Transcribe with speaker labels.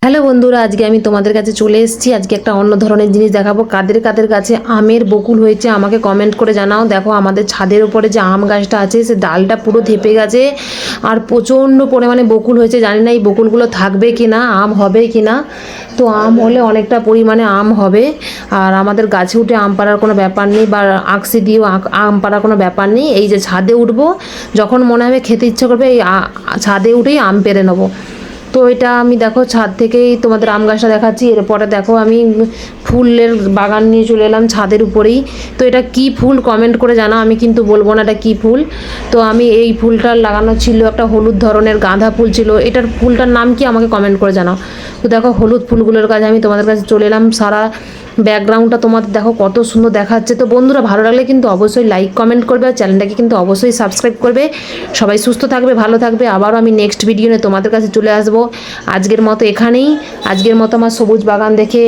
Speaker 1: Hello বন্ধুরা, আজকে আমি তোমাদের কাছে চলে এসেছি। আজকে একটা অন্য ধরনের জিনিস দেখাবো। কাদের কাদের কাছে আমের বকুল হয়েছে আমাকে কমেন্ট করে জানাও। দেখো আমাদের ছাদের উপরে যে আম গাছটা আছে সে ডালটা পুরো ধেপে গেছে আর প্রচণ্ড পরিমাণে বকুল হয়েছে। জানি না এই বকুলগুলো থাকবে কি না, আম হবে কি না। তো আম হলে অনেকটা পরিমাণে আম হবে। আর আমাদের গাছে উঠে আম পাড়ার কোনো ব্যাপার নেই, বা আঁকশি দিয়েও আম পাড়ার কোনো ব্যাপার নেই। এই যে ছাদে উঠবো, যখন মনে হবে খেতে ইচ্ছে করবে এই ছাদে উঠেই আম পেড়ে নেবো। তো এটা আমি দেখো ছাদ থেকেই তোমাদের আম গাছটা দেখাচ্ছি। এরপরে দেখো আমি ফুলের বাগান নিয়ে চলে এলাম ছাদের উপরেই। তো এটা কি ফুল কমেন্ট করে জানাও, আমি কিন্তু বলবো না এটা কি ফুল। তো আমি এই ফুলটা লাগানো ছিল, একটা হলুদ ধরনের গাঁদা ফুল ছিল। এটার ফুলটার নাম কি আমাকে কমেন্ট করে জানাও। তো দেখো হলুদ ফুলগুলোর কাছে আমি তোমাদের কাছে চলে এলাম। সারা ব্যাকগ্রাউন্ডটা তোমাদের দেখো কত সুন্দর দেখাচ্ছে। তো বন্ধুরা, ভালো লাগলে কিন্তু অবশ্যই লাইক কমেন্ট করবে আর চ্যানেলটাকে কিন্তু অবশ্যই সাবস্ক্রাইব করবে। সবাই সুস্থ থাকবে, ভালো থাকবে। আবারও আমি নেক্সট ভিডিও নিয়ে তোমাদের কাছে চলে আসবো। আজকের মতো এখানেই। আজকের মতো আমার সবুজ বাগান দেখে